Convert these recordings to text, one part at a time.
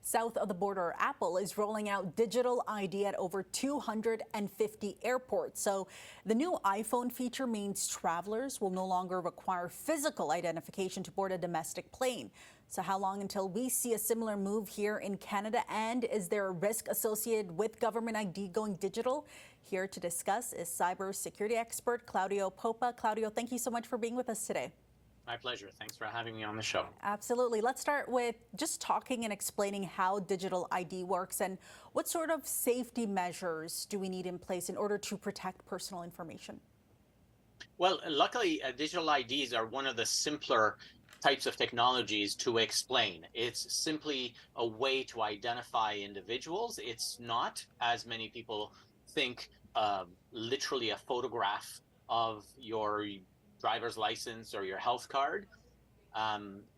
South of the border, Apple is rolling out digital ID at over 250 airports. So the new iPhone feature means travelers will no longer require physical identification to board a domestic plane. So how long until we see a similar move here in Canada? And is there a risk associated with government ID going digital? Here to discuss is cybersecurity expert Claudio Popa. Claudio, thank you so much for being with us today. My pleasure. Thanks for having me on the show. Absolutely. Let's start with just talking and explaining how digital ID works and what sort of safety measures do we need in place in order to protect personal information? Well, luckily, digital IDs are one of the simpler types of technologies to explain. It's simply a way to identify individuals. It's not, as many people think, literally a photograph of your driver's license or your health card.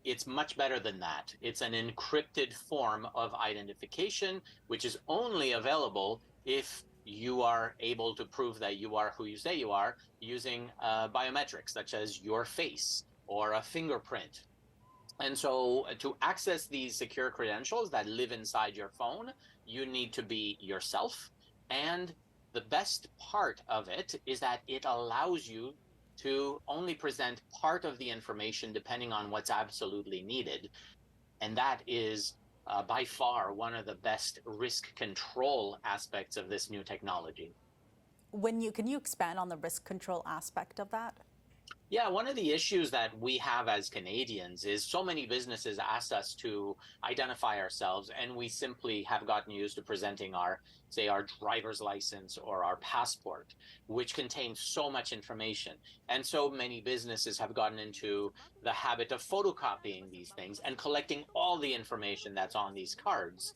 It's much better than that. It's an encrypted form of identification, which is only available if you are able to prove that you are who you say you are using biometrics, such as your face or a fingerprint. And so to access these secure credentials that live inside your phone, you need to be yourself. And the best part of it is that it allows you to only present part of the information depending on what's absolutely needed. And that is by far one of the best risk control aspects of this new technology. Can you expand on the risk control aspect of that? Yeah, one of the issues that we have as Canadians is so many businesses ask us to identify ourselves, and we simply have gotten used to presenting our, say, our driver's license or our passport, which contains so much information. And so many businesses have gotten into the habit of photocopying these things and collecting all the information that's on these cards.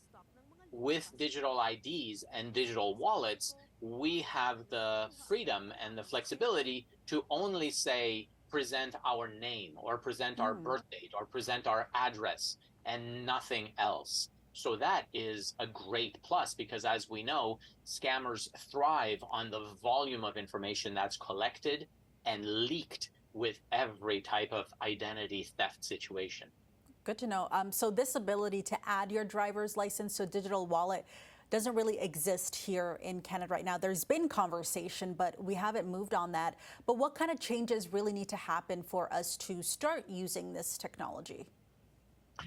With digital IDs and digital wallets, we have the freedom and the flexibility to only say present our name or present our birth date or present our address and nothing else. So that is a great plus because, as we know, scammers thrive on the volume of information that's collected and leaked with every type of identity theft situation. Good to know. So this ability to add your driver's license to a digital wallet doesn't really exist here in Canada right now. There's been conversation, but we haven't moved on that. But what kind of changes really need to happen for us to start using this technology?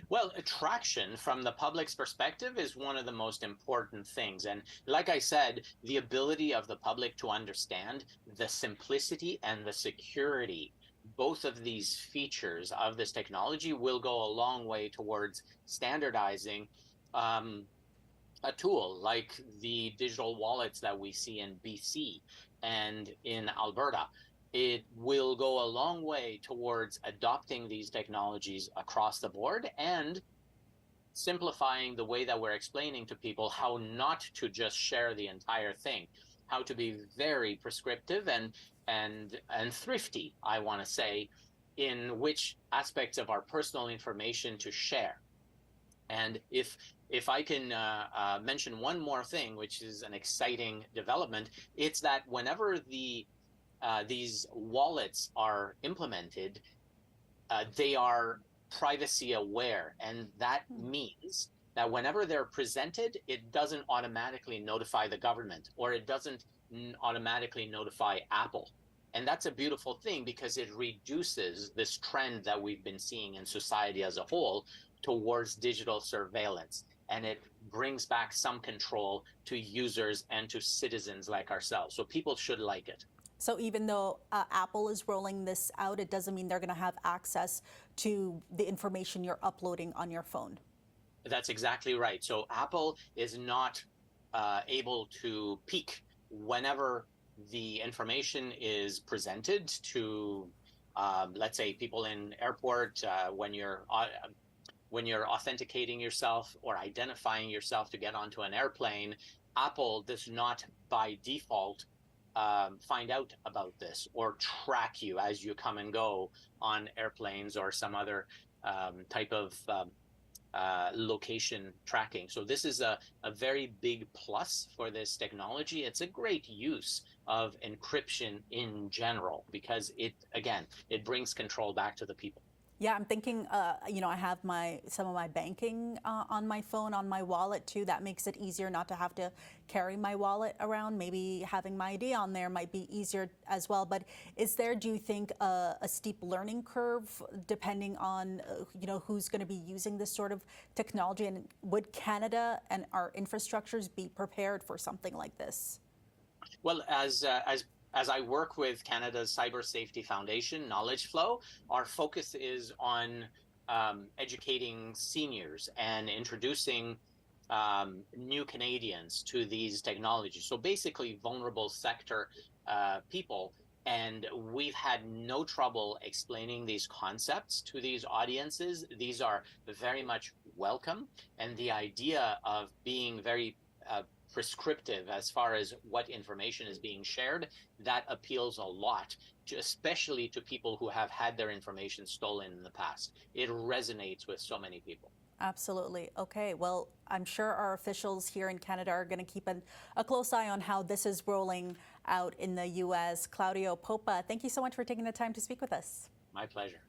Well, attraction from the public's perspective is one of the most important things. And like I said, the ability of the public to understand the simplicity and the security, both of these features of this technology will go a long way towards standardizing a tool like the digital wallets that we see in BC and in Alberta. It will go a long way towards adopting these technologies across the board and simplifying the way that we're explaining to people how not to just share the entire thing, how to be very prescriptive and thrifty, I want to say, in which aspects of our personal information to share. And if I can mention one more thing, which is an exciting development, it's that whenever these wallets are implemented, they are privacy aware, and that means that whenever they're presented, it doesn't automatically notify the government or it doesn't automatically notify Apple. And that's a beautiful thing because it reduces this trend that we've been seeing in society as a whole towards digital surveillance. And it brings back some control to users and to citizens like ourselves. So people should like it. So even though Apple is rolling this out, it doesn't mean they're going to have access to the information you're uploading on your phone. That's exactly right. So Apple is not able to peek whenever the information is presented to, let's say, people in airport when you're authenticating yourself or identifying yourself to get onto an airplane. Apple does not by default find out about this or track you as you come and go on airplanes or some other type of location tracking. So this is a very big plus for this technology. It's a great use of encryption in general because it brings control back to the people. Yeah, I'm thinking, I have some of my banking on my phone, on my wallet too. That makes it easier not to have to carry my wallet around. Maybe having my ID on there might be easier as well. But is there, do you think, a steep learning curve depending on, who's going to be using this sort of technology? And would Canada and our infrastructures be prepared for something like this? Well, as I work with Canada's Cyber Safety Foundation, Knowledge Flow, our focus is on educating seniors and introducing new Canadians to these technologies. So basically, vulnerable sector people. And we've had no trouble explaining these concepts to these audiences. These are very much welcome. And the idea of being very prescriptive as far as what information is being shared, that appeals a lot, especially to people who have had their information stolen in the past. It resonates with so many people. Absolutely. Okay. Well, I'm sure our officials here in Canada are going to keep a close eye on how this is rolling out in the U.S. Claudio Popa, thank you so much for taking the time to speak with us. My pleasure.